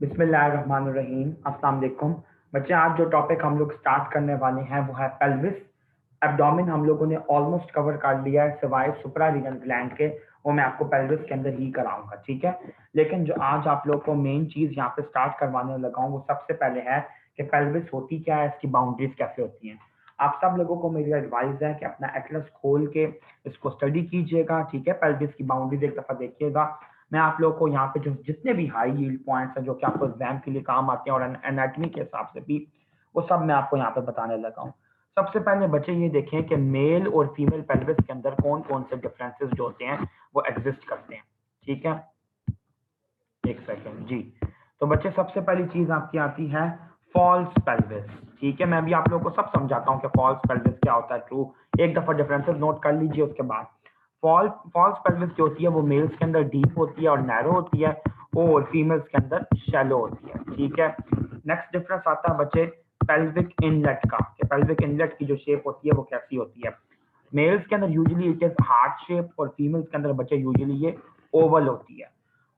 बिस्मिल्लाहिर्रहमानिर्रहीम। अस्सलाम वालेकुम बच्चे। आज जो टॉपिक हम लोग स्टार्ट करने वाले हैं वो है पेल्विस। एब्डोमेन हम लोगों ने ऑलमोस्ट कवर कर लिया है सिवाय सुप्रारीनल ग्लैंड के, वो मैं आपको पेल्विस के अंदर ही कराऊंगा, ठीक है। लेकिन जो आज आप लोग को मेन चीज यहाँ पे स्टार्ट करवाने लगा हूँ वो सबसे पहले है कि पेल्विस होती क्या है, इसकी बाउंड्रीज कैसे होती हैं। आप सब लोगों को मेरी एडवाइस है कि अपना एटलस खोल के इसको स्टडी कीजिएगा, ठीक है। पेल्विस की बाउंड्रीज एक दफा देखिएगा। मैं आप लोगों को यहाँ पे जो जितने भी हाई यील्ड पॉइंट्स हैं जो कि आपको एग्जाम के लिए काम आते हैं और एनाटॉमी के हिसाब से भी, वो सब मैं आपको यहाँ पे बताने लगा हूँ। सबसे पहले बच्चे ये देखें कि मेल और फीमेल पेल्विस के अंदर कौन कौन से डिफरेंसेस जो होते हैं वो एग्जिस्ट करते हैं, ठीक है। एक सेकेंड जी। तो बच्चे सबसे पहली चीज आपकी आती है फॉल्स पेल्विस, ठीक है। मैं भी आप लोगों को सब समझाता हूँ कि फॉल्स पेल्विस क्या होता है, ट्रू। एक दफा डिफरेंसेस नोट कर लीजिए। उसके बाद फॉल्स पेल्विस जो होती है वो मेल्स के अंदर डीप होती है और नैरो होती है, और फीमेल्स के अंदर शैलो होती है, ठीक है। नेक्स्ट डिफरेंस आता है बच्चे पेल्विक इनलेट का, कि पेल्विक इनलेट की जो शेप होती है वो कैसी होती है। मेल्स के अंदर usually it is heart shape और फीमेल्स के अंदर बच्चे यूजुअली ये ओवल होती है।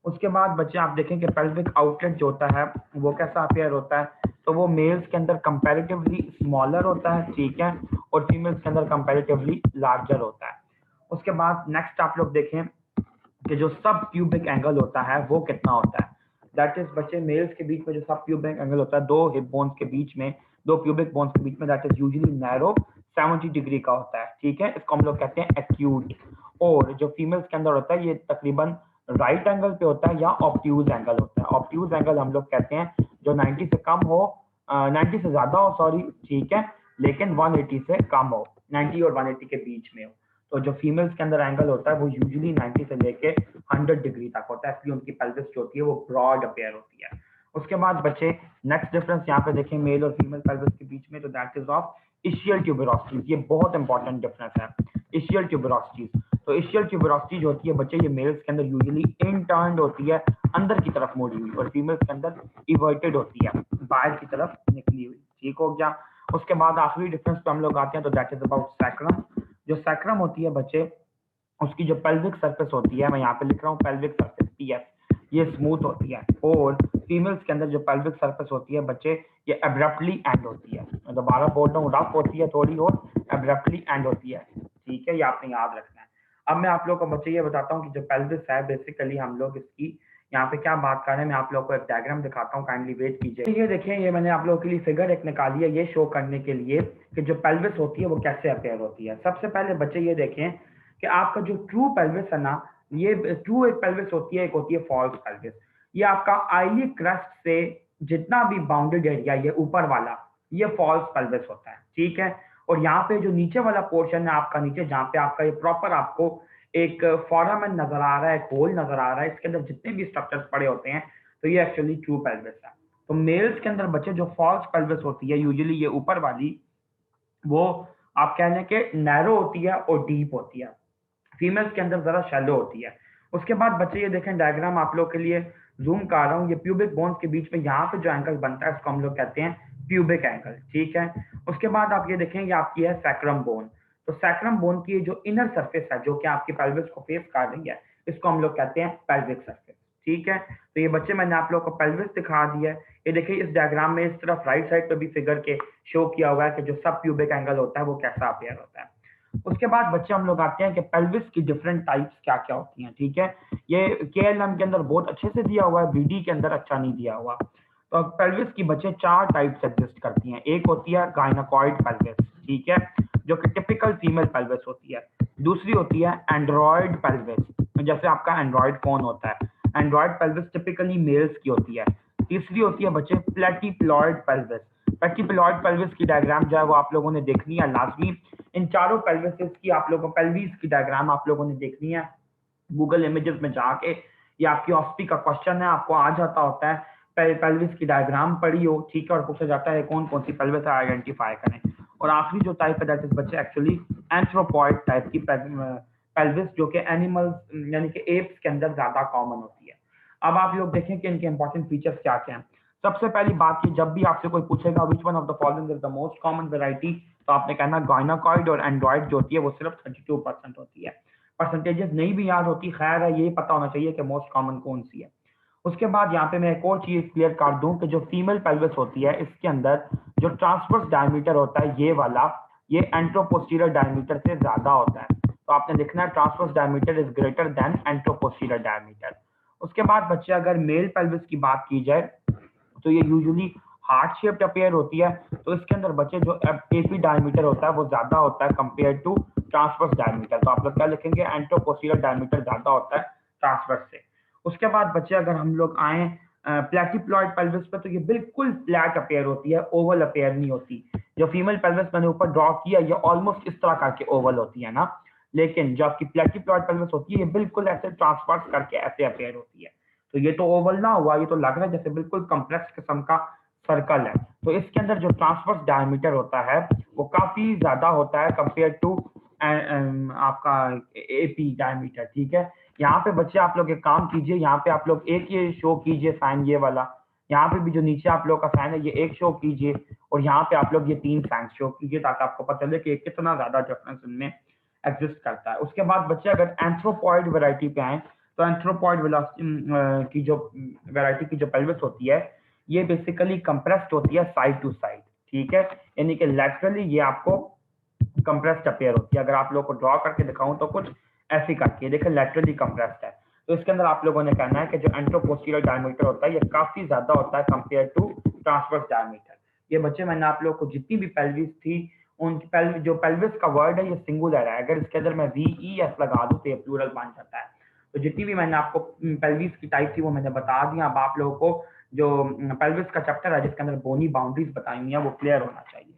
उसके बाद बच्चे आप देखें कि पेल्विक आउटलेट जो होता है वो कैसा अपेयर होता है, तो वो मेल्स के अंदर कंपैरेटिवली स्मॉलर होता है, ठीक है, और फीमेल्स के अंदर कंपैरेटिवली लार्जर होता है। उसके बाद नेक्स्ट आप लोग देखें कि जो सब प्यूबिक एंगल होता है वो कितना होता है। दैट इज बच्चे मेल्स के बीच में जो सब प्यूबिक एंगल होता है दो हिप बोन्स के बीच में, दो प्यूबिक बोन्स के बीच में, that is usually narrow 70 degree का होता है, ठीक है। इसको हम लोग कहते हैं एक्यूट। और जो फीमेल्स के अंदर होता है ये तकरीबन राइट एंगल पे होता है या ऑब्ट्यूज एंगल होता है। ऑब्ट्यूज एंगल हम लोग कहते हैं जो 90 से कम हो, 90 से ज्यादा हो सॉरी, ठीक है, लेकिन 180 से कम हो, 90 और 180 के बीच में हो। तो जो फीमेल्स के अंदर एंगल होता है वो यूजुअली 90 से लेके 100 डिग्री तक होता है, इसलिए उनकी पेल्विस जो होती है वो ब्रॉड अपेयर होती है। उसके बाद बच्चे नेक्स्ट डिफरेंस यहाँ पे देखें मेल और फीमेल पेल्विस के बीच में, तो दैट इज ऑफ इशियल ट्यूबरोसिटीज। ये बहुत इंपॉर्टेंट डिफरेंस है, इशियल ट्यूबरोसिटीज। तो इशियल ट्यूबरोसिटी जो होती है बच्चे ये मेल्स के अंदर यूजुअली इंटर्न्ड होती है, अंदर की तरफ मुड़ी हुई, और फीमेल्स के अंदर इवर्टेड होती है, बाहर की तरफ निकली हुई, ठीक हो गया। उसके बाद आखिरी डिफरेंस पे हम लोग आते हैं, तो दैट इज अबाउट सैक्रम। जो सैक्रम होती है बच्चे उसकी जो पेल्विक सरफेस होती है, मैं यहाँ पे लिख रहा हूँ पेल्विक सरफेस पीएफ, ये स्मूथ होती है। और फीमेल्स के अंदर जो पेल्विक सरफेस होती है बच्चे ये एब्रप्टली एंड होती है। मैं दोबारा बोल रहा हूँ, रफ होती है थोड़ी और एब्रप्टली एंड होती है, ठीक है, ये आपने याद रखना है। अब मैं आप लोग को बच्चे ये बताता हूँ कि जो पेल्विस है बेसिकली हम लोग इसकी यहाँ पे क्या बात कर रहे हैं। मैं आप लोग को एक डायग्राम दिखाता हूँ, काइंडली वेट कीजिए। ये देखिए, ये मैंने आप लोगों के लिए फिगर एक निकाली है ये शो करने के लिए कि जो पेल्विस होती है वो कैसे अपेयर होती है। सबसे पहले बच्चे ये देखें कि आपका जो ट्रू पेल्विस है ना, ये ट्रू एक पेल्विस होती है, एक होती है फॉल्स पेल्विस। ये आपका आईली क्रस्ट से जितना भी बाउंडेड एरिया ये ऊपर वाला, ये फॉल्स पेल्विस होता है, ठीक है। और यहाँ पे जो नीचे वाला पोर्शन है आपका, नीचे जहाँ पे आपका ये प्रॉपर आपको एक फोरामेन नजर आ रहा है, एक होल नजर आ रहा है, इसके अंदर जितने भी स्ट्रक्चर्स पड़े होते हैं, तो ये एक्चुअली ट्रू पेल्विस है। तो मेल्स के अंदर बच्चे जो फॉल्स पेल्विस होती है यूजुअली ये ऊपर वाली, वो आप कह लें कि नैरो होती है और डीप होती है। फीमेल्स के अंदर जरा शैलो होती है। उसके बाद बच्चे ये देखें, डायग्राम आप लोग के लिए जूम कर रहा हूँ, ये प्यूबिक बोन्स के बीच में यहाँ पे जो एंगल बनता है उसको हम लोग कहते हैं प्यूबिक एंगल, ठीक है। उसके बाद आप ये देखें, ये आपकी है सैक्रम बोन। तो सैक्रम बोन की जो इनर सरफेस है जो कि आपकी पेल्विस को फेस कर रही है, इसको हम लोग कहते हैं पेल्विक सरफेस, ठीक है। तो ये बच्चे मैंने आप लोग को पेल्विस दिखा दिया है। ये देखिए इस डायग्राम में इस तरफ राइट साइड पे भी फिगर के शो किया हुआ है कि जो सब प्यूबिक एंगल होता है वो कैसा अपेयर होता है। उसके बाद बच्चे हम लोग आते हैं कि पेल्विस की डिफरेंट टाइप्स क्या क्या होती हैं, ठीक है। ये केएलएम के अंदर बहुत अच्छे से दिया हुआ है, बीडी के अंदर अच्छा नहीं दिया हुआ। तो पेल्विस की बच्चे चार टाइप्स एग्जिस्ट करती हैं। एक होती है गायनाकॉइड पेल्विस, ठीक है, जो कि टिपिकल फीमेल पेल्विस होती है। दूसरी होती है एंड्रॉयड पेल्विस, जैसे आपका एंड्रॉयड फोन होता है, एंड्रॉयड पेल्विस टिपिकली मेल्स की होती है। तीसरी होती है बच्चे प्लेटिप्लॉयड पेल्विस। प्लेटिप्लॉयड पेल्विस की डायग्राम जो है वो आप लोगों ने देखनी है लाजमी। इन चारों पेल्विसेस की आप लोगों को पेल्विस की डायग्राम आप लोगों ने देखनी है गूगल इमेजेस में जाके। ये आपकी ऑस्पी का क्वेश्चन है, आपको आ जाता होता है पेल्विस की डायग्राम पढ़ी हो, ठीक है, और पूछा जाता है कौन कौन सी पेल्विस है आइडेंटिफाई करें। और आखिरी जो टाइप है दैट इज बच्चे एक्चुअली एंथ्रोपॉइड टाइप की पेल्विस, जो कि एनिमल्स यानी कि एप्स के अंदर ज्यादा कॉमन होती है। अब आप लोग देखें कि इनके इंपॉर्टेंट फीचर्स क्या क्या हैं। सबसे पहली बात की, जब भी आपसे कोई पूछेगा which one of the following is the most common variety, तो आपने कहना गायनाकॉइड और एंड्रॉइड जो होती है वो सिर्फ 32% होती है। परसेंटेजेस नहीं भी याद होती, खैर है, यही पता होना चाहिए कि मोस्ट कॉमन कौन सी है। उसके बाद यहाँ पे मैं एक और चीज क्लियर कर दूं कि जो फीमेल पेल्विस होती है इसके अंदर जो ट्रांसवर्स डायमीटर होता है ये वाला, ये एंट्रोपोस्टीरियर डायमीटर से ज्यादा होता है। तो आपने लिखना है transverse diameter is greater than anteroposterior diameter. उसके बाद बच्चे अगर मेल पेल्विस की बात की जाए तो ये यूजुअली हार्ट शेप्ड अपेयर होती है। तो इसके अंदर बच्चे जो एपी डायमीटर होता है वो ज्यादा होता है कंपेयर टू ट्रांसवर्स डायमीटर। तो आप लोग क्या लिखेंगे, एंट्रोपोस्टीरियर डायमीटर ज्यादा होता है ट्रांसवर्स से। उसके बाद बच्चे अगर हम लोग आए प्लेटिप्लॉइड पेल्विस पे, तो ये बिल्कुल फ्लैट अपेयर होती है, ओवल अपेयर नहीं होती। जो फीमेल पेल्विस मैंने ऊपर ड्रॉ किया ये ऑलमोस्ट इस तरह करके ओवल होती है ना, लेकिन जो आपकी प्लेटिप्लॉइड पेल्विस होती है ये बिल्कुल ऐसे ट्रांसवर्स करके ऐसे अपेयर होती है। तो ये तो ओवल ना हुआ, ये तो लग रहा है जैसे बिल्कुल कम्प्लेक्स किस्म का सर्कल है। तो इसके अंदर जो ट्रांसवर्स डायमीटर होता है वो काफी ज्यादा होता है कंपेयर टू आपका एपी डायमीटर। ठीक है, यहाँ पे बच्चे आप लोग एक काम कीजिए, यहाँ पे आप लोग एक ये शो कीजिए साइन ये वाला, यहाँ पे भी जो नीचे आप लोग का साइन है ये एक शो कीजिए, और यहाँ पे आप लोग ये 3 साइन शो कीजिए ताकि आपको पता चले कि कितना ज्यादा डिफरेंस इनमें एग्जिस्ट करता है। उसके बाद बच्चे अगर एंथ्रोपॉइड वैरायटी पे आए तो एंथ्रोपॉइड की जो वैरायटी की जो पेल्विस होती है ये बेसिकली कंप्रेस्ड होती है साइड टू साइड। ठीक है, यानी कि लैटरली ये आपको कंप्रेस्ड अपेयर होती है। अगर आप लोगों को ड्रॉ करके दिखाऊं तो कुछ ऐसी करके देखिए, लैटरली कंप्रेस्ड है। तो इसके अंदर आप लोगों ने कहना है कि जो एंट्रोपोस्टीरियर डायमीटर होता है ये काफी ज्यादा होता है कंपेयर टू ट्रांसवर्स डायमीटर। ये बच्चे मैंने आप लोगों को जितनी भी पेल्विस थी उन जो पेल्विस का वर्ड है ये सिंगुलर है, अगर इसके अंदर मैं VES लगा दूं तो ये प्लूरल बन जाता है। तो जितनी भी मैंने आपको पेल्विस की टाइप थी वो मैंने बता दिया। अब आप लोगों को जो पेल्विस का चैप्टर है जिसके अंदर बोनी बाउंड्रीज बताई हुई है वो क्लियर होना चाहिए।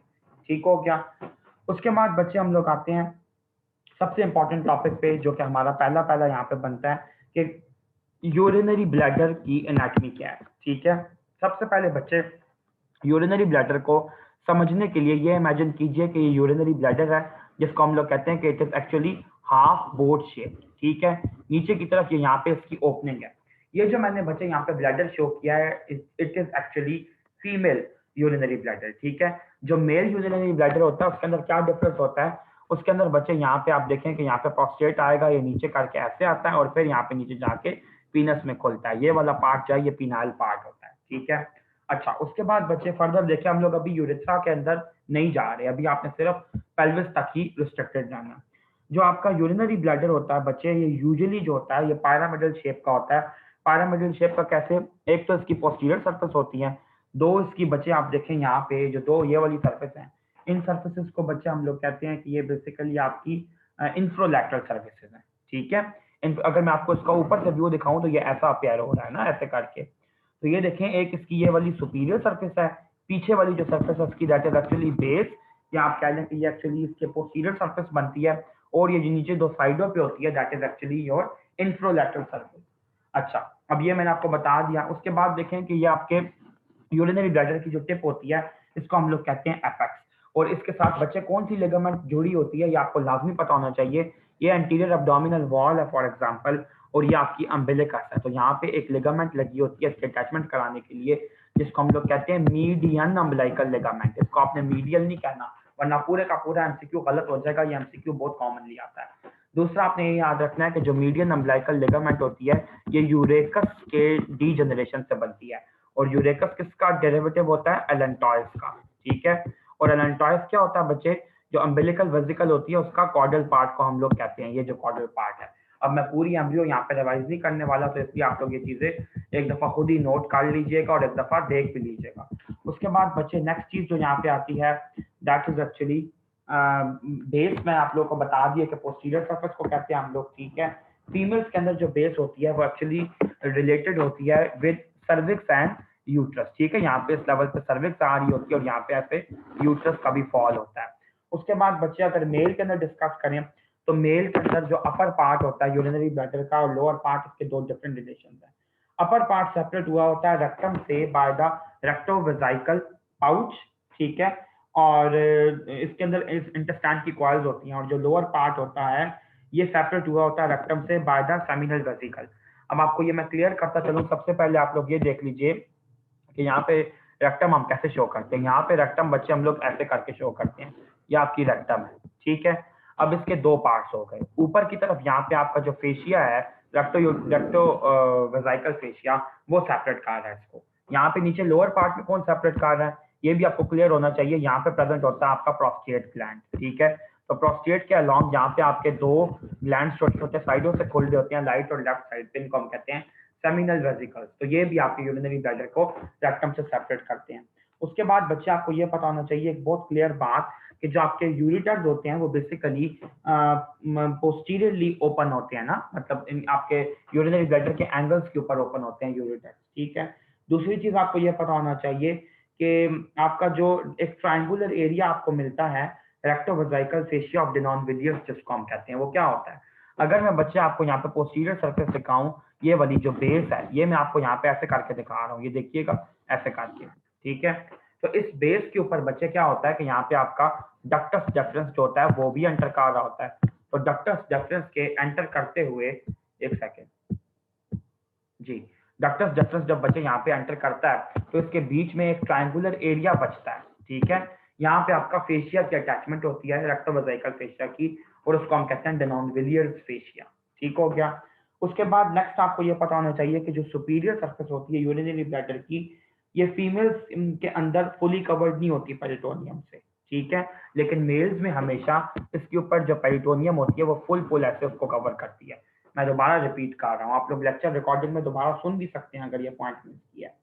ठीक हो गया। उसके बाद बच्चे हम लोग आते हैं सबसे इंपॉर्टेंट टॉपिक पे, जो कि हमारा पहला पहला यहाँ पे बनता है कि यूरिनरी ब्लैडर की एनाटॉमी क्या है। ठीक है, सबसे पहले बच्चे यूरिनरी ब्लैडर को समझने के लिए ये इमेजिन कीजिए कि ये यूरिनरी ब्लैडर है जिसको हम लोग कहते हैं कि it is actually half boat shape. ठीक है, नीचे की तरफ ये यहाँ पे इसकी ओपनिंग है। ये जो मैंने बच्चे यहाँ पे ब्लैडर शो किया है it is actually female urinary bladder. ठीक है, जो मेल यूरिनरी ब्लैडर होता है उसके अंदर क्या डिफरेंस होता है, उसके अंदर बच्चे यहाँ पे आप देखें कि यहाँ पे प्रोस्टेट आएगा, ये नीचे करके ऐसे आता है और फिर यहाँ पे नीचे जाके पीनस में खुलता है। ये वाला पार्ट जो है ये पीनाइल पार्ट होता है। ठीक है, अच्छा उसके बाद बच्चे फर्दर देखें, हम लोग अभी यूरेथ्रा के अंदर नहीं जा रहे, अभी आपने सिर्फ पेल्विस तक ही रिस्ट्रिक्टेड जाना। जो आपका यूरिनरी ब्लैडर होता है बच्चे ये यूजुअली जो होता है ये पायरामिडल शेप का होता है। पायरामिडल शेप का कैसे, एक तो इसकी पोस्टीरियर सरफेस होती है, दो इसकी बच्चे आप देखें यहाँ पे जो दो ये वाली सरफेस है, इन सर्फेसिस को बच्चे हम लोग कहते हैं कि ये बेसिकली आपकी इंफ्रोलैटरल सर्फेसिस है। ठीक है, अगर मैं आपको इसका ऊपर से व्यू दिखाऊं तो ये ऐसा अपेयर हो रहा है ना ऐसे करके। तो ये देखें, एक इसकी ये वाली सुपीरियर सरफेस है, पीछे वाली जो सरफेस है उसकी दैट इज एक्चुअली बेस, या आप कह लें कि ये एक्चुअली इसके पोस्टीरियर सरफेस बनती है, और ये जो नीचे दो साइडों पे होती है that is actually your inferolateral surface. अच्छा, अब ये मैंने आपको बता दिया। उसके बाद देखें कि ये आपके यूरिनरी ब्लैडर की जो टिप होती है इसको हम लोग कहते हैं एपेक्स, और इसके साथ बच्चे कौन सी लिगामेंट जुड़ी होती है ये आपको लाजमी पता होना चाहिए। ये एंटीरियर एब्डोमिनल वॉल है फॉर एग्जांपल, और ये आपकी अम्बिलिकस है। तो यहाँ पे एक लिगामेंट लगी होती है इसके अटैचमेंट कराने के लिए, जिसको हम लोग कहते हैं मीडियन अम्बिलिकल लिगामेंट। इसको आपने मीडियल नहीं कहना वरना पूरे का पूरा एमसीक्यू गलत हो जाएगा, ये एमसीक्यू बहुत कॉमनली आता है। दूसरा आपने ये याद रखना है कि जो मीडियन अम्बिलिकल लिगामेंट होती है ये यूरेकस के डीजनरेशन से बनती है, और यूरेकस किसका डेरिवेटिव होता है, एलेंटॉयस का। ठीक है, और एलेंटॉयस क्या होता है बच्चे, जो अम्बिलिकल वेसिकल होती है उसका कॉर्डल पार्ट को हम लोग कहते हैं, ये जो कॉर्डल पार्ट है। अब मैं पूरी एम्ब्रियो यहाँ पे रिवाइज नहीं करने वाला, तो इसलिए आप लोग ये चीजें एक दफा खुद ही नोट कर लीजिएगा और एक दफा देख भी लीजिएगा। उसके बाद बच्चे नेक्स्ट चीज जो यहाँ पे आती है दैट इज एक्चुअली बेस। मैं आप लोग को बता दिया कि पोस्टीरियर सरफेस को कहते हैं हम लोग। ठीक है, फीमेल्स के अंदर जो बेस होती है वो एक्चुअली रिलेटेड होती है विद सर्विक्स एंड यूट्रस। ठीक है, यहाँ पे इस लेवल पे सर्विक्स आ रही होती है और यहाँ पे ऐसे यूट्रस का भी फॉल होता है। उसके बाद बच्चे अगर मेल के अंदर डिस्कस करें तो मेल के अंदर जो अपर पार्ट होता है यूरिनरी ब्लैडर का और लोअर पार्ट, इसके दो डिफरेंट रिलेशन है। अपर पार्ट सेपरेट हुआ होता है रेक्टम से बाय द रेक्टोवेसाइकल पाउच। ठीक है, और इसके अंदर इस इंटेस्टाइन की कॉइल्स होती हैं, और जो लोअर पार्ट होता है ये सेपरेट हुआ होता है रेक्टम से बाय द सेमिनल वेसिकल। अब आपको ये मैं क्लियर करता चलूं, सबसे पहले आप लोग ये देख लीजिए कि यहाँ पे रेक्टम हम कैसे शो करते हैं। यहाँ पे रेक्टम बच्चे हम लोग ऐसे करके शो करते हैं, ये आपकी रेक्टम है। ठीक है, अब इसके दो पार्ट्स हो गए। ऊपर की तरफ यहाँ पे आपका जो फेशिया है, रेक्टो वेजाइकल फेशिया, वो सेपरेट कर रहा है इसको। यहाँ पे नीचे लोअर पार्ट में कौन सेपरेट कर रहा है, ये भी आपको क्लियर होना चाहिए। यहाँ पे प्रेजेंट होता है आपका प्रोस्टेट ग्लैंड, ठीक है। तो प्रोस्टेट के अलोंग यहाँ पे आपके दो ग्लैंड छोटे छोटे साइडों से खोल होते हैं, राइट और लेफ्ट साइड पे, इनको हम कहते हैं सेमिनल वेसिकल्स। तो ये भी आपके यूरिनरी ब्लैडर को रेक्टम से सेपरेट करते हैं। उसके बाद बच्चे आपको ये पता होना चाहिए एक बहुत क्लियर बात, कि जो आपके यूरिटर्स होते हैं वो बेसिकली पोस्टीरियरली ओपन होते हैं ना, मतलब आपके यूरिनरी ब्लैडर के एंगल्स के ऊपर ओपन होते हैं यूरिटर्स, ठीक है। दूसरी चीज आपको ये पता होना चाहिए कि आपका जो एक ट्रायंगुलर एरिया आपको मिलता है रेक्टोवेजाइकल फेशिया ऑफ डेनॉन विलियर्स, जिसको हम कहते हैं, वो क्या होता है। अगर मैं बच्चे आपको यहाँ पे पोस्टीरियर सरफेस दिखाऊं, ये वाली जो बेस है, ये मैं आपको यहाँ पे ऐसे करके दिखा रहा हूँ, ये देखिएगा ऐसे करके, ठीक है। तो इस बेस के ऊपर बच्चे क्या होता है कि यहाँ पे आपका डक्टस डेफरेंस जो होता है वो भी एंटर कर रहा होता है। तो डक्टस डेफरेंस के एंटर करते हुए, एक सेकेंड जी, डक्टस डेफरेंस जब बच्चे यहाँ पे एंटर करता है तो इसके बीच में एक ट्रायंगुलर एरिया बचता है, ठीक है। यहाँ पे आपका फेशिया की अटैचमेंट होती है रेक्टोवेजाइकल फेशिया की, और उसको हम कहते हैं डेनॉन विलियर्स फेशिया, ठीक हो गया। उसके बाद नेक्स्ट आपको ये पता होना चाहिए कि जो सुपीरियर सरफेस होती है यूरिनरी ब्लैडर की, ये फीमेल्स के अंदर फुली कवर्ड नहीं होती पेरिटोनियम से, ठीक है। लेकिन मेल्स में हमेशा इसके ऊपर जो पेरिटोनियम होती है वो फुल ऐसे उसको कवर करती है। मैं दोबारा रिपीट कर रहा हूँ, आप लोग लेक्चर रिकॉर्डिंग में दोबारा सुन भी सकते हैं अगर ये पॉइंट मिस किया है।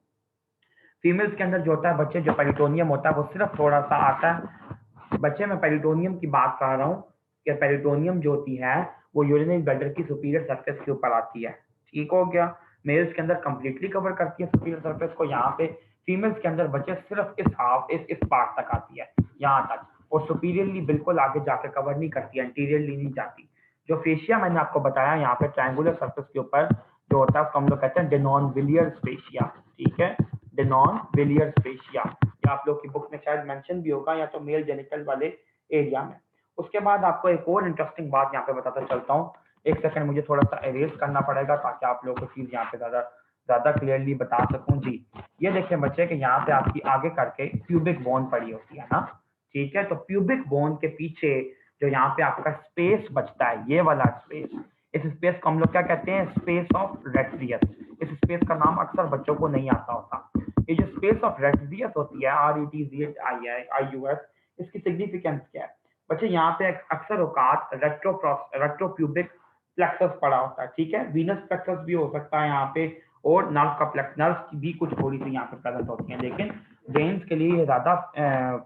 फीमेल्स के अंदर जो होता है बच्चे, जो पेरिटोनियम होता है वो सिर्फ थोड़ा सा आता है। बच्चे मैं पेरिटोनियम की बात कर रहा हूँ कि पेरिटोनियम जो होती है वो यूरिनरी ब्लैडर की सुपीरियर सरफेस के ऊपर आती है, ठीक हो गया। मेल्स के अंदर कंप्लीटली कवर करती है सुपीरियर सरफेस को, यहाँ पे फीमेल्स के अंदर बच्चे सिर्फ इस पार्ट तक आती है, यहाँ तक, और सुपीरियरली बिल्कुल आगे जाके कवर नहीं करती है, एंटीरियरली नहीं जाती। जो फेशिया मैंने आपको बताया यहाँ पे ट्रायंगुलर सरफेस के ऊपर जो होता है उसको हम लोग कहते हैं डेनॉन विलियर्स फेशिया, ठीक है। डेनॉन विलियर्स फेशिया, या आप लोग की बुक में शायद मेंशन भी होगा, या तो मेल जेनिटल वाले एरिया में। उसके बाद आपको एक और इंटरेस्टिंग बात यहाँ पे बताता चलता हूँ, एक सेकंड मुझे थोड़ा सा एरेज करना पड़ेगा ताकि आप लोगों को चीज यहाँ पे ज्यादा क्लियरली बता सकूं जी। ये देखिए बच्चे कि यहाँ पे आपकी आगे करके प्यूबिक बोन पड़ी होती है ना, ठीक है। तो प्यूबिक बोन के पीछे जो यहाँ पे आपका स्पेस बचता है, ये वाला स्पेस, इस स्पेस को हम लोग क्या कहते हैं, स्पेस ऑफ रेट्रियस। इस स्पेस का नाम अक्सर बच्चों को नहीं आता होता। ये जो स्पेस ऑफ रेट्रियस होती है, RETZIUS, इसकी सिग्निफिकेंस क्या है बच्चे, यहाँ पे अक्सर औकात रेट्रोप्यूबिक प्लेक्सस पड़ा होता है, ठीक है। वीनस प्लेक्सस भी हो सकता है यहाँ पे, और नर्व की भी कुछ थोड़ी सी यहाँ पे प्रेजेंट होती है, लेकिन वेन्स के लिए ये ज्यादा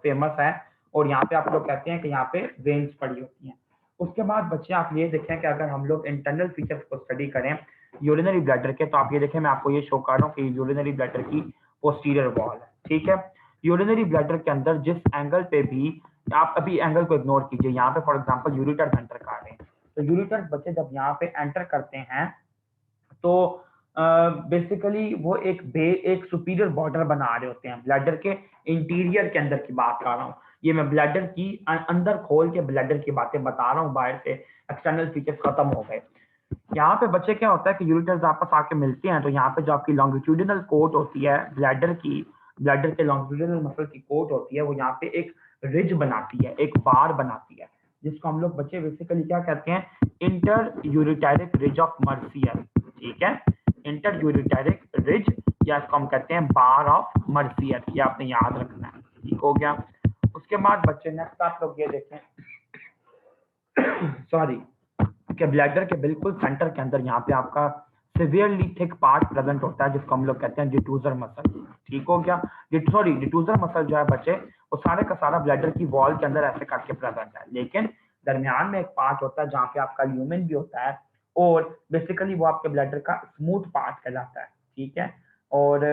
फेमस है, और यहाँ पे आप लोग कहते हैं कि यहाँ पे वेन्स पड़ी होती हैं। उसके बाद बच्चे आप ये देखें कि अगर हम लोग इंटरनल फीचर्स को स्टडी करें यूरिनरी ब्लैडर के, तो आप ये देखें, मैं आपको ये शो कर रहा हूँ कि यूरिनरी ब्लैडर की पोस्टीरियर वॉल है, ठीक है। यूरिनरी ब्लैडर के अंदर जिस एंगल पे भी, आप अभी एंगल को इग्नोर कीजिए, यहाँ पे फॉर एग्जांपल यूरिटर्स एंटर कर रहे हैं, तो यूरिटर्स बच्चे जब यहाँ पे एंटर करते हैं तो बेसिकली वो एक सुपीरियर बॉर्डर बना रहे होते हैं ब्लैडर के इंटीरियर के अंदर की बात कर रहा हूँ। ये मैं ब्लैडर की अंदर खोल के ब्लैडर की बातें बता रहा हूँ, बाहर से एक्सटर्नल फीचर्स खत्म हो गए। यहाँ पे बच्चे क्या होता है कि यूरिटर्स आपस आके मिलते हैं, तो यहाँ पे जो आपकी लॉन्गिट्यूडिनल कोट होती है ब्लैडर की, ब्लैडर के लॉन्गिट्यूडिनल मसल की कोट होती है, वो यहाँ पे एक रिज बनाती है, एक बार बनाती है, जिसको हम लोग बच्चे बेसिकली क्या कहते हैं, इंटर यूरिटारिक रिज ऑफ मर्सियर, ठीक है। इंटर यूरिटारिक रिज, या इसको हम कहते हैं बार ऑफ मर्सियर, ये आपने याद रखना है, ठीक हो गया। उसके बाद बच्चे नेक्स्ट आप लोग ये देखें सॉरी, कि ब्लैडर के बिल्कुल सेंटर के अंदर यहाँ पे आपका सिवियरली थिक पार्ट प्रेजेंट होता है, जिसको हम लोग कहते हैं डिट्यूजर मसल, ठीक हो गया। डिट्यूजर मसल जो है बच्चे, वो सारे का सारा ब्लैडर की वॉल के अंदर ऐसे करके प्रेजेंट है, लेकिन दरमियान में एक पार्ट होता है जहाँ पे आपका ल्यूमेन भी होता है, और बेसिकली वो आपके ब्लैडर का स्मूथ पार्ट कहलाता है, ठीक है। और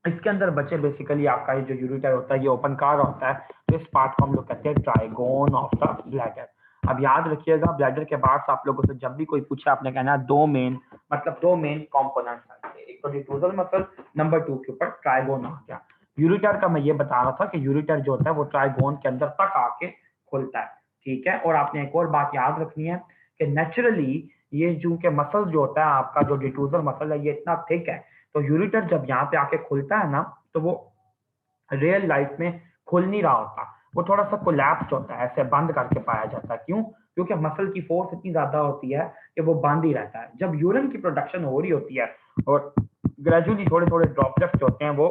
इसके अंदर बच्चे बेसिकली आपका जो यूरिटर होता है ये ओपन कार होता है, तो इस पार्ट को हम लोग कहते हैं ट्राइगोन ऑफ द ब्लैडर। अब याद रखिएगा, ब्लैडर के बाद आप लोगों से जब भी कोई पूछे, आपने कहना है दो मेन कंपोनेंट्स हैं, एक तो डिफ्यूजल मसल, नंबर 2 के ऊपर ट्राइगोन आ गया। यूरिटर का मैं ये बता रहा था कि यूरिटर जो होता है वो ट्राइगोन के अंदर तक आके खुलता है, ठीक है। और आपने एक और बात याद रखनी है कि नेचुरली ये जो के मसल जो होता है आपका, जो डिफ्यूजल मसल है, ये इतना थिक है, तो यूरिटर जब यहाँ पे आके खुलता है ना, तो वो रियल लाइफ में खुल नहीं रहा होता, वो थोड़ा सा कोलैप्स होता है, ऐसे बंद करके पाया जाता है। क्यों? क्योंकि मसल की फोर्स इतनी ज्यादा होती है कि वो बांध ही रहता है। जब यूरिन की प्रोडक्शन हो रही होती है और ग्रेजुअली थोड़े थोड़े ड्रॉपलेट्स होते हैं वो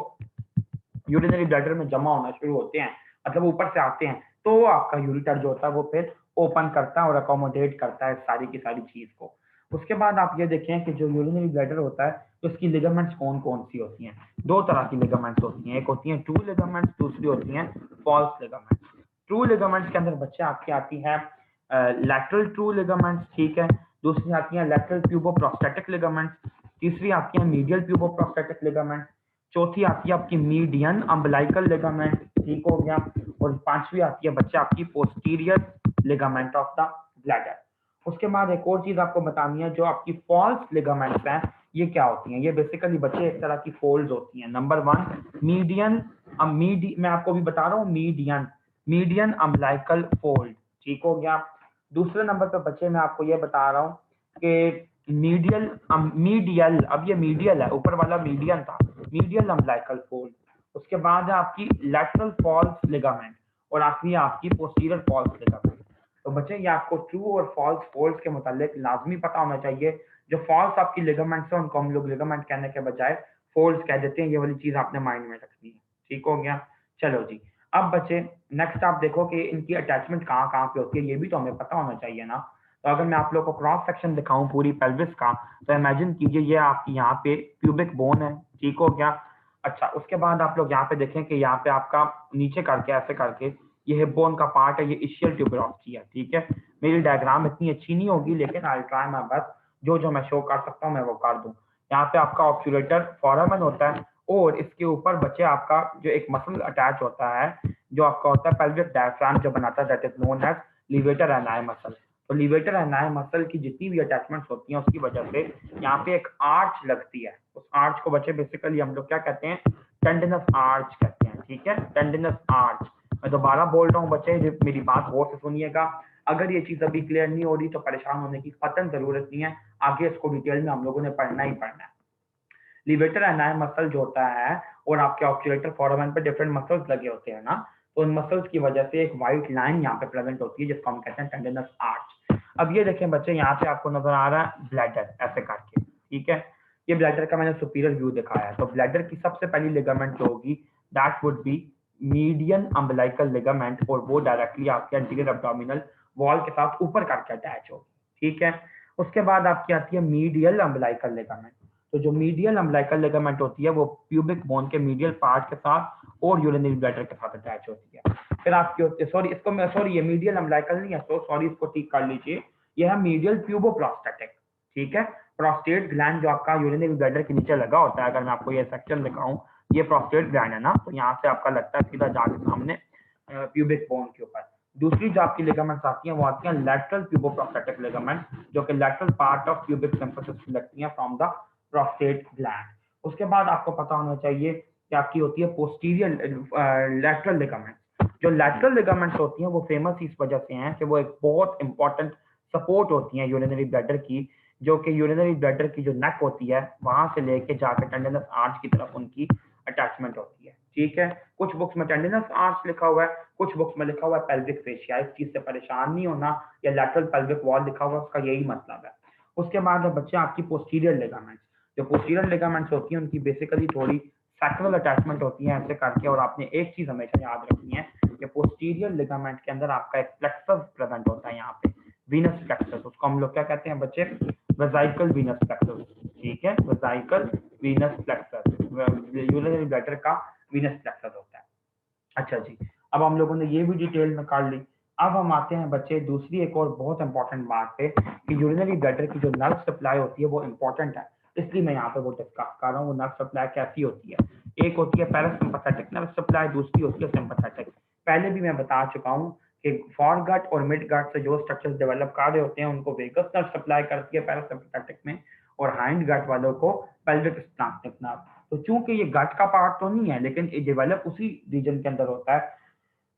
यूरिनरी ब्लैडर में जमा होना शुरू होते हैं, मतलब ऊपर से आते हैं, तो आपका यूरिटर जो होता है वो फिर ओपन करता है और अकोमोडेट करता है सारी की सारी चीज को। उसके बाद आप ये देखें कि जो यूरिनरी ब्लैडर होता है तो उसकी लिगामेंट्स कौन कौन सी होती हैं। दो तरह की लिगामेंट्स होती हैं, एक होती हैं ट्रू लिगामेंट्स, दूसरी होती हैं फॉल्स लिगामेंट्स। ट्रू लिगामेंट्स के अंदर बच्चे आपकी आती है लैटरल ट्रू लिगामेंट्स, ठीक है। दूसरी आती है लैटरल प्यूबोप्रोस्टैटिक लिगामेंट्स, तीसरी आती है मीडियल प्यूबोप्रोस्टैटिक लिगामेंट, चौथी आती है आपकी मीडियन अम्बलाइकल लिगामेंट, ठीक हो गया। और पांचवी आती है बच्चे आपकी posterior ligament of the bladder. उसके बाद एक और चीज आपको बतानी है, जो आपकी फॉल्स लिगामेंट्स हैं ये क्या होती हैं। ये बेसिकली बच्चे एक तरह की फोल्ड्स होती हैं। नंबर वन मीडियन, मैं आपको भी बता रहा हूँ मीडियन अम्बलाइकल फोल्ड, ठीक हो गया। दूसरे नंबर पर बच्चे मैं आपको ये बता रहा हूँ कि मीडियल, अब ये मीडियल है, ऊपर वाला मीडियन था, मीडियल अम्बलाइकल फोल्ड। उसके बाद है आपकी लैटरल फॉल्स लिगामेंट और आखिरी आपकी पोस्टीरियर फॉल्स लिगामेंट। तो बच्चे ये आपको ट्रू और फॉल्स फोल्ड्स के मुतालिक लाजमी पता होना चाहिए। जो फॉल्स आपकी लिगामेंट्स है उनको हम लोग लिगामेंट कहने के बजाय फोल्ड्स कह देते हैं। ये वाली चीज आपने माइंड में रखनी है, ठीक हो गया। चलो जी, अब बच्चे नेक्स्ट आप देखो कि इनकी अटैचमेंट कहाँ कहाँ पे होती है, ये भी तो हमें पता होना चाहिए ना। तो अगर मैं आप लोग को क्रॉस सेक्शन दिखाऊं पूरी पेल्विस का, तो इमेजिन कीजिए ये आपकी यहाँ पे प्यूबिक बोन है, ठीक हो गया। अच्छा, उसके बाद आप लोग यहाँ पे देखें कि यहाँ पे आपका नीचे करके ऐसे करके ये हिप बोन का पार्ट है, ये इशियल ट्यूबरोस्टी है, ठीक है। मेरी डायग्राम इतनी अच्छी नहीं होगी लेकिन आई ट्राई माय बेस्ट, जो जो मैं शो कर सकता हूँ मैं वो कर दूं। यहाँ पे आपका ऑब्स्युलेटर फोरामेन होता है और इसके ऊपर बच्चे आपका जो एक मसल अटैच होता है, जो आपका होता है पेल्विक डायफ्राम जो बनाता है, that is known as levator ani muscle. तो लिवेटर एनाई मसल की जितनी भी अटैचमेंट्स होती हैं उसकी वजह से यहाँ पे एक आर्च लगती है। उस आर्च को बच्चे बेसिकली हम लोग क्या कहते हैं, टेंडिनस आर्च कहते हैं, ठीक है, टेंडिनस आर्च। मैं दोबारा बोल रहा हूँ बच्चे, मेरी बात गौर से सुनिएगा। अगर ये चीज अभी क्लियर नहीं हो रही तो परेशान होने की कतई जरूरत नहीं है, आगे इसको डिटेल में हम लोगों ने पढ़ना ही पढ़ना है। लिवेटर एनाई मसल जो होता है और आपके ऑब्स्युलेटर फोरामेन पे डिफरेंट मसल्स लगे होते हैं ना, तो उन मसल्स की वजह से एक व्हाइट लाइन यहाँ पे प्रेजेंट होती है जिसको हम कहते हैं टेंडिनस आर्च। अब ये देखें बच्चे, यहाँ पे आपको नजर आ रहा है ब्लैडर ऐसे करके, ठीक है। ये ब्लैडर का मैंने सुपीरियर व्यू दिखाया है। तो ब्लैडर की सबसे पहली लिगामेंट जो होगी that would be median umbilical ligament, और वो डायरेक्टली आपके एंटीरियर एब्डोमिनल वॉल के साथ ऊपर करके अटैच होगी, ठीक है। उसके बाद आपकी आती है मीडियल अम्बलाइकल लिगामेंट। तो जो मीडियल अम्बलाइकल लिगामेंट होती है वो प्यूबिक बोन के मीडियल पार्ट के साथ और यूरिनरी ब्लैडर के साथ अटैच होती है। फिर आपकी होती है, सॉरी इसको मैं, सॉरी ये मीडियल अम्बलाइकल नहीं है, तो सॉरी इसको ठीक कर लीजिए, ये है मीडियल प्यूबोप्रोस्टैटिक, ठीक है। प्रोस्टेट ग्लैंड जो आपका यूरिनरी ब्लैडर के नीचे लगा होता है, अगर मैं आपको ये सेक्शन दिखाऊं, ये प्रोस्टेट ग्लैंड है ना, तो यहाँ से आपका लगता है सीधा जाके सामने प्यूबिक बोन के ऊपर। दूसरी जो आपकी लिगामेंट्स आती हैं वो आती हैं लैटरल प्यूबोप्रोस्टैटिक लिगामेंट, जो कि lateral part of pubic symphysis लगती हैं फ्रॉम द प्रोस्टेट ग्लैंड। उसके बाद आपको पता होना चाहिए कि आपकी होती है पोस्टीरियर लैटरल लिगामेंट्स। जो लैटरल लिगामेंट्स होती हैं वो फेमस इस वजह से हैं कि वो एक बहुत इंपॉर्टेंट सपोर्ट होती हैं यूरिनरी ब्लैडर की, जो कि यूरिनरी ब्लैडर की जो नेक होती है वहां से लेके जाकर टेंडिनस आर्च की तरफ उनकी अटैचमेंट होती है, ठीक है। कुछ बुक्स में टेंडिनस आर्च लिखा हुआ है, कुछ बुक्स में लिखा हुआ है पेल्विक फेशिया। इस चीज से परेशान नहीं होना, या लैटरल पेल्विक वॉल लिखा हुआ है, उसका यही मतलब है। उसके बाद है बच्चे आपकी पोस्टीरियर लिगामेंट्स। जो पोस्टीरियर लिगामेंट्स होती हैं उनकी बेसिकली थोड़ी सैक्रल अटैचमेंट होती है ऐसे करके, और आपने एक चीज हमेशा याद रखनी है कि पोस्टीरियर लिगामेंट के अंदर आपका एक फ्लेक्सस प्रेजेंट होता है यहाँ पे, वीनस फ्लेक्सस, उसको हम लोग क्या कहते हैं बच्चे, वेसाइकल वीनस फ्लेक्सस, ठीक है, vesicle Venus plexus, urinary bladder का वीनस फ्लेक्सस होता है। अच्छा जी, अब हम लोगों ने ये भी डिटेल में कर ली। अब हम आते हैं बच्चे दूसरी एक और बहुत इंपॉर्टेंट बात पे कि यूरिनरी ब्लैडर की जो नर्व सप्लाई होती है वो इंपॉर्टेंट है, इसलिए मैं यहाँ पे वो डिस्कस कर रहा हूँ। वो नर्व सप्लाई कैसी होती है, एक होती है पैरासिम्पैथेटिक नर्व सप्लाई, दूसरी होती है सिम्पैथेटिक। पहले भी मैं बता चुका हूँ कि फॉर गट और मिड गट से जो स्ट्रक्चर्स डेवलप कर रहे होते हैं उनको वेगस नर्व सप्लाई करती है पैरासिम्पैथेटिक में, और हाइंड गट वालों को पेल्विक स्प्लैंक्टिक नर्व। तो चूंकि ये गट का पार्ट तो नहीं है लेकिन ये डेवलप उसी रीजन के अंदर होता है।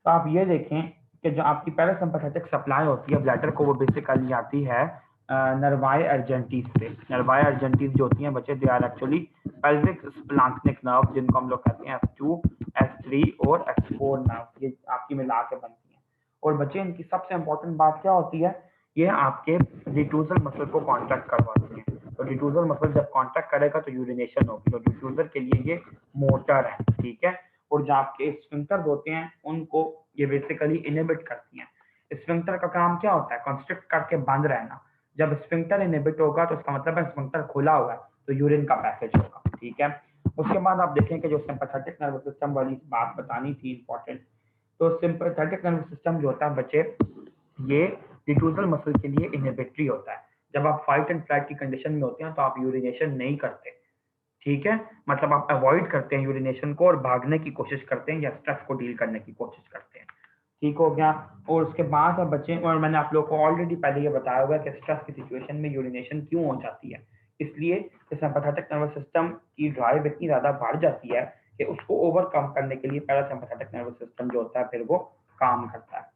तो आप ये देखें कि जो आपकी पैरासिम्पैथेटिक सप्लाई होती है ब्लैडर को, वो बेसिकली आती है नर्वाई अर्जेंटीज से। नर्वाई अर्जेंटीज जो होती हैं बच्चे, they are actually pelvic splanchnic nerve, जिनको हम लोग कहते हैं F2, F3 और F4 नर्व, ये आपकी मिला के बनती हैं। और बच्चे इनकी सबसे इंपॉर्टेंट बात क्या होती है ये आपके डिफ्यूजल मसल को कॉन्ट्रैक्ट करवाते हैं। तो डिफ्यूजल मसल जब कॉन्ट्रैक्ट करेगा तो यूरिनेशन होगी। तो डिफ्यूजर के लिए ये मोटर है, ठीक है। और जो आपके स्फिंक्टर होते हैं उनको ये बेसिकली इनहिबिट करती हैं। स्फिंक्टर का काम क्या होता है? कंस्ट्रिक्ट करके बंद रहना। जब स्फिंक्टर इनहिबिट होगा तो इसका मतलब है स्फिंक्टर खुला हुआ है, तो यूरिन का पैसेज होगा, ठीक है। उसके बाद आप देखें कि जो सिंपैथेटिक नर्वस सिस्टम वाली बात बतानी थी इंपॉर्टेंट, तो सिंपैथेटिक नर्वस सिस्टम जो होता है बच्चे, ये डिफ्यूजल मसल के लिए इनहिबिटरी होता है। जब आप फाइट एंड फ्लाइट की कंडीशन में होते हैं तो आप यूरिनेशन नहीं करते, ठीक है। मतलब आप अवॉइड करते हैं यूरिनेशन को और भागने की कोशिश करते हैं या स्ट्रेस को डील करने की कोशिश करते हैं, ठीक हो गया। और उसके बाद अब बच्चे, और मैंने आप लोगों को ऑलरेडी पहले ये बताया हुआ है कि स्ट्रेस की सिचुएशन में यूरिनेशन क्यों हो जाती है। इसलिए सिंपैथेटिक नर्वस सिस्टम की ड्राइव इतनी ज्यादा बढ़ जाती है कि उसको ओवरकम करने के लिए पैरासिम्पैथेटिक नर्वस सिस्टम जो होता है फिर वो काम करता है।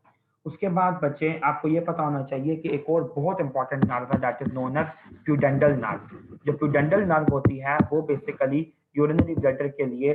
उसके बाद बच्चे आपको ये पता होना चाहिए कि एक और बहुत इंपॉर्टेंट नर्व है, that is known as pudendal nerve. जो प्यूडेंडल नर्व होती है वो बेसिकली यूरिनरी ब्लैडर के लिए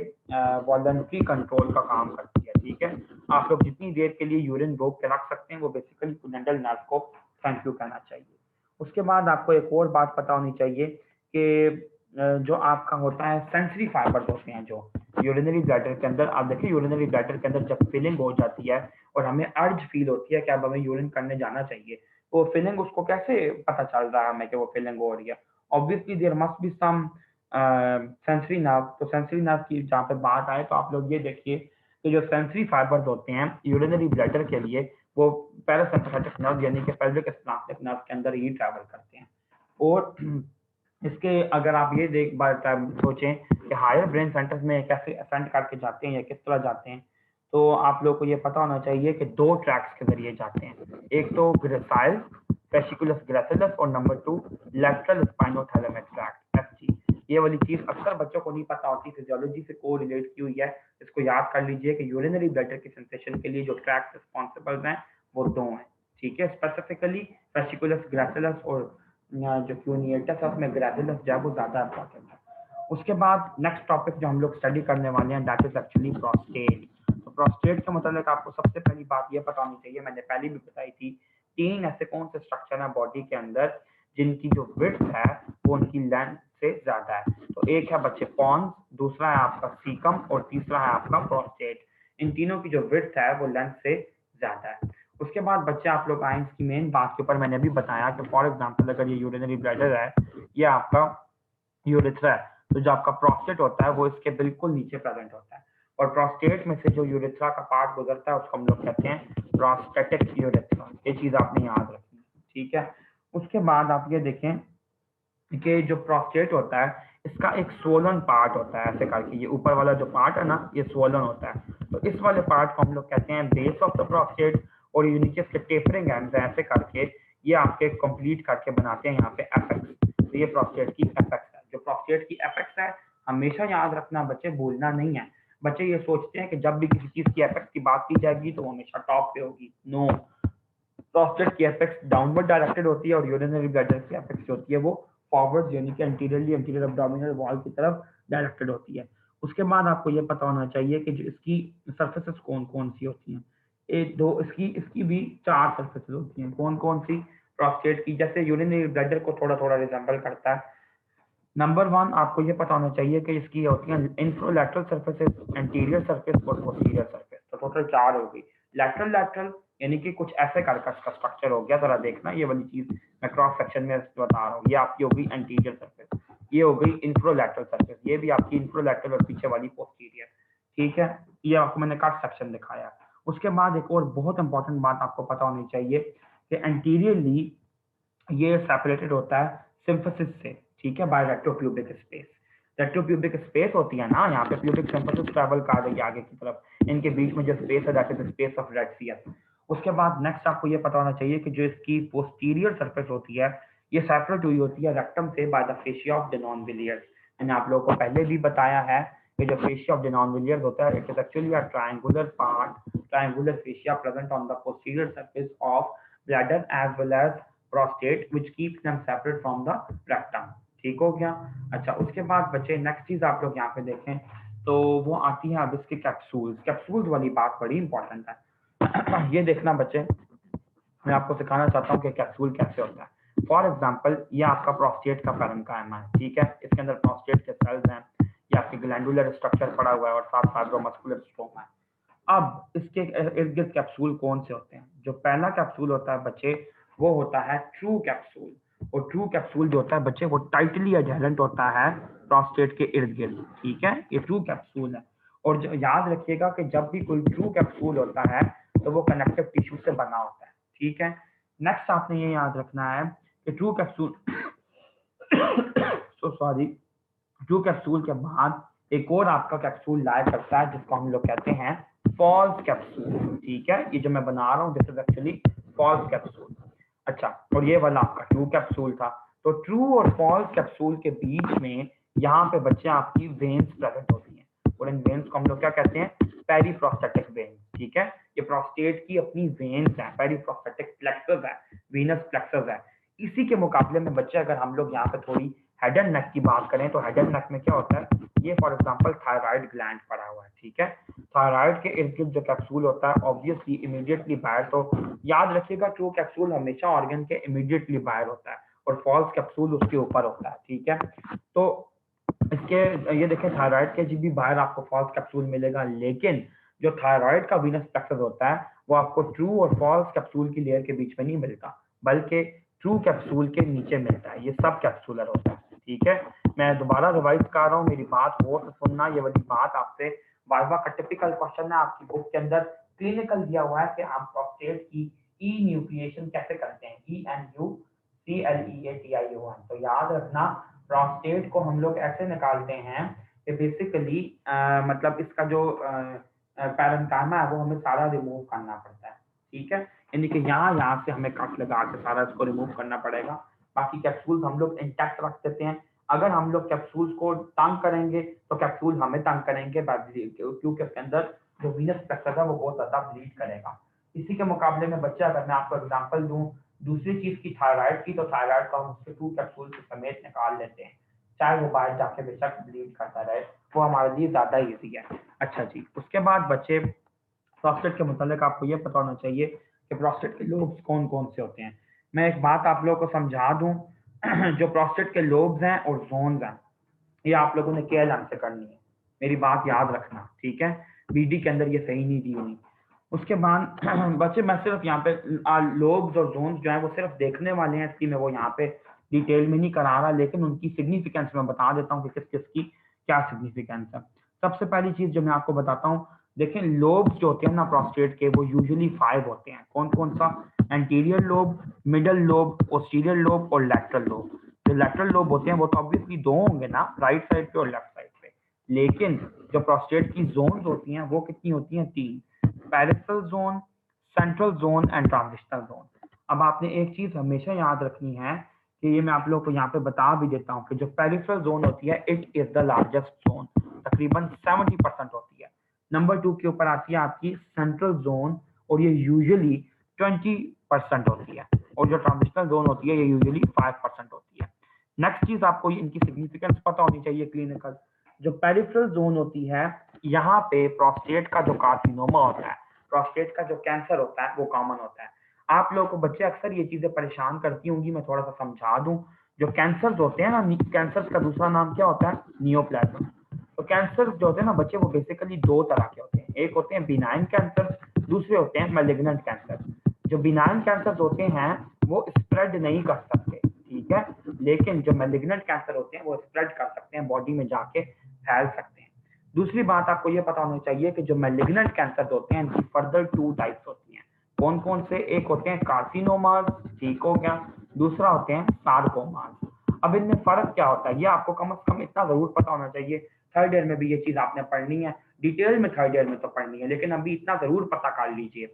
वॉलंटरी कंट्रोल का काम करती है, ठीक है। आप लोग जितनी देर के लिए यूरिन रोक के रख सकते हैं वो बेसिकली प्यूडेंडल नर्व को थैंक यू कहना चाहिए। उसके बाद आपको एक और बात पता होनी चाहिए कि जो आपका होता है सेंसरी फाइबर्स होते हैं जो यूरिनरी ब्लैडर के अंदर, आप देखिए यूरिनरी ब्लैडर के अंदर जब फीलिंग हो जाती है और हमें अर्ज फील होती है कि अब हमें यूरिन करने जाना चाहिए, तो वो फीलिंग उसको कैसे पता चल रहा है हमें कि वो फीलिंग हो रही है? Obviously there must be some sensory nerve. तो सेंसरी नर्व की जहाँ पे बात आए तो आप लोग ये देखिए कि जो सेंसरी फाइबर्स होते हैं यूरिनरी ब्लैडर के लिए, वो पैरासिम्पैथेटिक नर्व यानी कि पेल्विक स्फिंक्टर नर्व के अंदर ही ट्रैवल करते हैं। और इसके अगर आप ये देख बात सोचें कि हायर ब्रेन सेंटर्स में कैसे असेंड करके जाते हैं या किस तरह जाते हैं, तो आप लोग को ये पता होना चाहिए कि दो ट्रैक्स के जरिए जाते हैं। एक तो ग्रेसाइल फेसिकुलस ग्रेसिलस और number 2 lateral spinothalamic tract, FG. ये वाली चीज अक्सर बच्चों को नहीं पता होती, फिजियोलॉजी से को रिलेट की हुई है। इसको याद कर लीजिए कि यूरिनरी ब्लैडर की सेंसेशन के लिए जो ट्रैक्स रिस्पॉन्सिबल हैं वो दो हैं, ठीक है। स्पेसिफिकली फेसिकुलस ग्रेसिलस और जो क्यूनिएटस है उसमें ग्रेसिलस जो है वो ज्यादा इंपॉर्टेंट है। उसके बाद नेक्स्ट टॉपिक जो हम लोग स्टडी करने वाले हैं दैट इज एक्चुअली प्रोस्टेट। तो प्रोस्टेट के मतलब आपको सबसे पहली बात ये पता होनी चाहिए, मैंने पहले भी बताई थी, तीन ऐसे कौन से स्ट्रक्चर है बॉडी के अंदर जिनकी जो विड्थ है वो उनकी लेंथ से ज्यादा है। तो एक है बच्चे पॉन्स, दूसरा है आपका सीकम और तीसरा है आपका प्रोस्टेट। इन तीनों की जो विड्थ है वो लेंथ से ज्यादा है। उसके बाद बच्चे आप लोग आए इसकी मेन बात के ऊपर, मैंने अभी बताया कि फॉर एग्जांपल अगर ये यूरिनरी ब्लैडर है, ये आपका यूरिथ्रा है, तो जो आपका प्रोस्टेट होता है वो इसके बिल्कुल नीचे प्रेजेंट होता है। और प्रोस्टेट में से जो यूरिथ्रा का पार्ट गुजरता है उसको हम लोग कहते हैं प्रोस्टेटिक यूरिथ्रा। ये चीज आपने याद रखनी है, ठीक है। उसके बाद आप ये देखें कि जो प्रोस्टेट होता है इसका एक स्वोलन पार्ट होता है, ऐसे करके ये ऊपर वाला जो पार्ट है ना ये स्वोलन होता है। तो इस वाले पार्ट को हम लोग कहते हैं बेस ऑफ द प्रोस्टेट, और ये नीचे से टेपरिंग एंड्स हैं ऐसे करके ये आपके कंप्लीट करके बनाते हैं यहाँ पे एपेक्स। तो ये प्रोस्टेट की एपेक्स है। जो प्रोस्टेट की एपेक्स है हमेशा याद रखना बच्चे, भूलना नहीं है। बच्चे ये सोचते हैं कि जब भी किसी चीज की एपेक्स की बात की जाएगी तो वो हमेशा टॉप पे होगी। नो, प्रोस्टेट की एपेक्स डाउनवर्ड डायरेक्टेड होती है और यूरिनरी ब्लैडर की एपेक्स होती है वो फॉरवर्ड यानी कि एंटीरियरली एंटीरियर एब्डोमिनल वॉल की तरफ डायरेक्टेड होती है। उसके बाद आपको ये पता होना चाहिए कि जो इसकी सर्फेसेस कौन कौन सी होती हैं। एक दो इसकी इसकी भी चार सर्फेसेस होती हैं। कौन कौन सी? प्रोस्टेट की जैसे यूरिनरी ब्लैडर को थोड़ा थोड़ा रिजेंबल करता है। नंबर 1 आपको ये पता होना चाहिए कि इसकी होती है इंफ्रोलैटरल सर्फेसेस, एंटीरियर सरफेस और पोस्टीरियर सरफेस। तो टोटल 4 हो गई। लैटरल लैटरल यानी कि कुछ ऐसे का स्ट्रक्चर हो गया, जरा देखना ये वाली चीज मैं क्रॉस सेक्शन में बता रहा हूँ। ये आपकी हो गई एंटीरियर सरफेस, ये हो गई इंफ्रोलैटरल सरफेस, ये भी आपकी इंफ्रोलैटरल और पीछे वाली पोस्टीरियर, ठीक है। ये आपको मैंने कट सेक्शन दिखाया। उसके बाद एक और बहुत इंपॉर्टेंट बात आपको पता होनी चाहिए कि एंटीरियरली ये सेपरेटेड होता है सिम्फसिस से, ठीक है, by retropubic space. Retropubic space होती है ना, यहाँ पे प्यूबिक सिम्फसिस ट्रैवल कर रही है आगे की तरफ, इनके बीच में जो स्पेस है that is space of red. उसके बाद नेक्स्ट आपको ये पता होना चाहिए कि जो इसकी पोस्टीरियर सरफेस होती है ये सेपरेट हुई होती है रेक्टम से by the fascia of the non-Villiers. मैंने आप लोगों को पहले भी बताया है कि जो फेशिया ऑफ द नॉन-विलियर्स होता है it is actually a triangular part, triangular fascia present on the posterior surface of bladder as well as prostate which keeps them separate from the rectum, ठीक हो गया। अच्छा, उसके बाद बच्चे नेक्स्ट चीज आप लोग यहाँ पे देखें तो वो आती है अब इसके कैप्सूल्स। कैप्सूल्स वाली बात बड़ी इंपॉर्टेंट है। ये देखना बच्चे मैं आपको सिखाना चाहता हूँ कि कैप्सूल कैसे होता है। फॉर एग्जाम्पल ये आपका प्रोस्टेट का पैरेन्काइमा है, ठीक है, इसके अंदर प्रोस्टेट के सेल्स हैं, ये आपकी ग्लैंडुलर स्ट्रक्चर पड़ा हुआ है और साथ फाइब्रोमस्कुलर स्ट्रोमा है। अब इसके इर्द गिर्द कैप्सूल कौन से होते हैं? जो पहला कैप्सूल होता है बच्चे, वो होता है ट्रू कैप्सूल। और ट्रू कैप्सूल जो होता है बच्चे, वो टाइटली एडहेरेंट होता है प्रोस्टेट के इर्द गिर्द, ठीक है, ये ट्रू कैप्सूल है। और याद रखिएगा कि जब भी कोई ट्रू कैप्सूल होता है तो वो कनेक्टिव टिश्यू से बना होता है, ठीक है। नेक्स्ट आपने ये याद रखना है कि true capsule so sorry, true capsule के बाद एक और आपका कैप्सूल लाया करता है जिसको हम लोग कहते हैं फॉल्स कैप्सूल, ठीक है। ये जो मैं बना रहा हूँ this is actually false capsule. अच्छा, और ये वाला आपका ट्रू कैप्सूल था। तो ट्रू और फॉल्स कैप्सूल के बीच में यहाँ पे बच्चे आपकी वेन्स प्रेजेंट होती हैं, और इन वेन्स को हम लोग क्या कहते हैं? पेरीप्रोस्टेटिक वेन्स, ठीक है। ये प्रोस्टेट की अपनी वेन्स है, पेरीप्रोस्टेटिक प्लेक्सस है, वीनस प्लेक्सस है। इसी के मुकाबले में बच्चे अगर हम लोग यहाँ पे थोड़ी हेड एंड नेक की बात करें तो हेड एंड नेक में क्या होता है? ये फॉर एग्जांपल थायराइड ग्लैंड पड़ा हुआ है, ठीक है। थायराइड के इर्द गिर्द जो कैप्सूल होता है ऑब्वियसली इमीडिएटली बाहर, तो याद रखिएगा ट्रू कैप्सूल हमेशा ऑर्गन के इमीडिएटली बाहर होता है और फॉल्स कैप्सूल उसके ऊपर होता है, ठीक है। तो इसके ये देखें, थायराइड के भी बाहर आपको फॉल्स कैप्सूल मिलेगा, लेकिन जो थायराइड का वीनस प्लेक्सस होता है वो आपको ट्रू और फॉल्स कैप्सूल की लेयर के बीच में नहीं मिलता, बल्कि ट्रू कैप्सूल के नीचे मिलता है। ये सब कैप्सूलर होता है, ठीक है। मैं दोबारा रिवाइज कर रहा हूँ, मेरी बात गौर से सुनना। ये वाली बात आपसे वाइवा का टिपिकल क्वेश्चन है, आपकी बुक के अंदर क्लिनिकल दिया हुआ है कि आप प्रोस्टेट की ई न्यूक्लिएशन कैसे करते हैं, ENUCLEATION। तो याद रखना, प्रोस्टेट को हम लोग ऐसे निकालते हैं कि बेसिकली मतलब इसका जो पैरेन्काइमा है वो हमें सारा रिमूव करना पड़ता है, ठीक है। यानी कि यहाँ से हमें कट लगा के सारा इसको रिमूव करना पड़ेगा। बाकी कैप्सूल्स हम लोग इंटैक्ट रख देते हैं। अगर हम लोग कैप्सूल्स को तंग करेंगे तो कैप्सूल हमें तंग करेंगे, क्योंकि उसके अंदर जो वीनस प्लेक्सस है वो बहुत ज्यादा ब्लीड करेगा। इसी के मुकाबले में बच्चे, अगर मैं आपको एग्जांपल दूं दूसरी चीज की, थायराइड की, तो थायराइड को हम उसके 2 कैप्सूल के समेत निकाल लेते हैं, चाहे वो बाहर जाके बेशक ब्लीड करता रहे, वो हमारे लिए ज्यादा ईजी है। अच्छा जी, उसके बाद बच्चे प्रोस्टेट के मुतालिक आपको ये पता होना चाहिए कि प्रोस्टेट के लोब्स कौन कौन से होते हैं। मैं एक बात आप लोगों को समझा दूं जो प्रोस्टेट के लोब्स हैं और जोन्स हैं, ये आप लोगों ने KLM से करनी है, मेरी बात याद रखना, ठीक है। BD के अंदर ये सही नहीं दी हुई। उसके बाद बच्चे, मैं सिर्फ यहाँ पे लोब्स और जोन्स जो है वो सिर्फ देखने वाले हैं, इसलिए मैं वो यहाँ पे डिटेल में नहीं करा रहा, लेकिन उनकी सिग्निफिकेंस मैं बता देता हूँ कि किस किस की क्या सिग्निफिकेंस है। सबसे पहली चीज जो मैं आपको बताता हूँ, देखें लोब्स जो होते हैं ना प्रोस्टेट के, वो यूजुअली 5 होते हैं। कौन कौन सा? Anterior lobe, middle lobe, posterior lobe और लैटरल लोब। जो लैटरल लोब होते हैं वो तो ऑब्वियसली 2 होंगे ना, राइट साइड पे और लेफ्ट साइड पे, लेकिन जो प्रोस्टेट की जोन्स होती हैं वो कितनी होती हैं? 3, peripheral zone, central zone and transitional zone. अब आपने एक चीज हमेशा याद रखनी है कि ये मैं आप लोगों को यहाँ पे बता भी देता हूँ कि जो पेरिफेरल जोन होती है it is the largest zone, तकरीबन 70% होती है। नंबर 2 के ऊपर आती है आपकी सेंट्रल जोन और ये यूजुअली 20% होती है, और जो ट्रांजिशनल जोन होती है ये यूजुअली 5% होती है। नेक्स्ट चीज आपको इनकी सिग्निफिकेंस पता होनी चाहिए क्लिनिकल। जो पेरिफेरल जोन होती है, यहाँ पे प्रोस्टेट का जो कार्सिनोमा होता है, प्रोस्टेट का जो कैंसर होता है वो कॉमन होता है। आप लोगों को बच्चे अक्सर ये चीजें परेशान करती होंगी, मैं थोड़ा सा समझा दूं। जो कैंसर होते हैं ना, कैंसर का दूसरा नाम क्या होता है? नियोप्लाज्म। तो कैंसर जो होते हैं ना बच्चे, वो बेसिकली 2 तरह के होते हैं, एक होते हैं बिनाइन कैंसर, दूसरे होते हैं मैलिग्नेंट कैंसर। जो बिनाइन कैंसर होते हैं वो स्प्रेड नहीं कर सकते, ठीक है, लेकिन जो मैलिग्नेंट कैंसर होते हैं वो स्प्रेड कर सकते हैं, बॉडी में जाके फैल सकते हैं। दूसरी बात आपको ये पता होनी चाहिए कि जो मैलिग्नेंट कैंसर होते हैं इनकी फर्दर 2 टाइप्स होती हैं। कौन कौन से? एक होते हैं कार्सिनोमास, ठीक हो गया, दूसरा होते हैं सार्कोमास। अब इनमें फर्क क्या होता है ये आपको कम से कम इतना जरूर पता होना चाहिए। थर्ड ईयर में भी ये चीज आपने पढ़नी है, डिटेल में थर्ड ईयर में तो पढ़नी है, लेकिन अभी इतना जरूर पता कर लीजिए।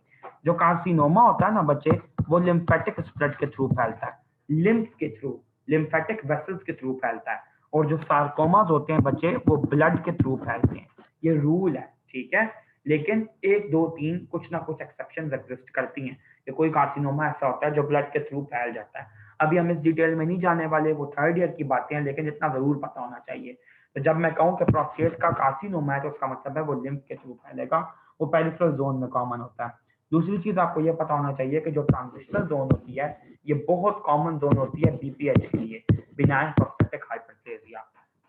जो कार्सिनोमा होता है ना बच्चे, वो लिम्फेटिक स्प्रेड के थ्रू फैलता है, लिम्फ के थ्रू, लिम्फेटिक वेसल्स के थ्रू फैलता है। और जो सार्कोमास होते हैं बच्चे, वो ब्लड के थ्रू फैलते हैं। ये रूल है, ठीक है, लेकिन 1 2 3 कुछ ना कुछ एक्सेप्शन एग्जिस्ट करती हैं कि कोई कार्सिनोमा ऐसा होता है जो ब्लड के थ्रू फैल जाता है। अभी हम इस डिटेल में नहीं जाने वाले, वो थर्ड ईयर की बातें हैं, लेकिन इतना जरूर पता होना चाहिए। तो जब मैं कहूँ कि प्रोस्टेट का कार्सिनोमा है तो उसका मतलब है वो लिम्फ के थ्रू फैलेगा, वो पेरिफेरल जोन में कॉमन होता है। दूसरी चीज आपको ये पता होना चाहिए कि जो ट्रांजिशनल जोन होती है ये बहुत कॉमन जोन होती है बीपीएच के लिए, बिनाइन प्रोस्टेटिक हाइपरप्लेजिया।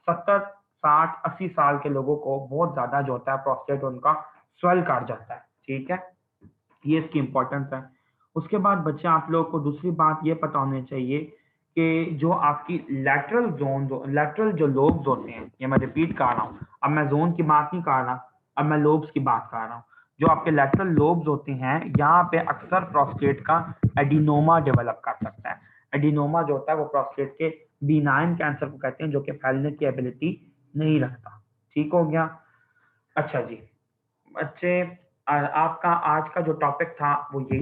70 60 80 साल के लोगों को बहुत ज्यादा जो होता है प्रोस्टेट उनका स्वेल कर जाता है, ठीक है, ये इसकी इंपॉर्टेंस है। उसके बाद बच्चे आप लोगों को दूसरी बात ये पता होनी चाहिए कि जो आपकी लेटरल जो लोब्स होते हैं, ये मैं रिपीट कर रहा हूँ, अब मैं जोन की बात नहीं कर रहा, अब मैं लोब्स की बात कर रहा हूँ। जो आपके लेटरल लोब्स होते हैं यहाँ पे अक्सर प्रोस्टेट का एडिनोमा डेवलप कर सकता है। एडिनोमा जो होता है वो प्रोस्टेट के बिनाइन कैंसर को कहते हैं जो कि फैलने की एबिलिटी नहीं रखता। ठीक हो गया। अच्छा जी बच्चे, आपका आज का जो टॉपिक था वो यही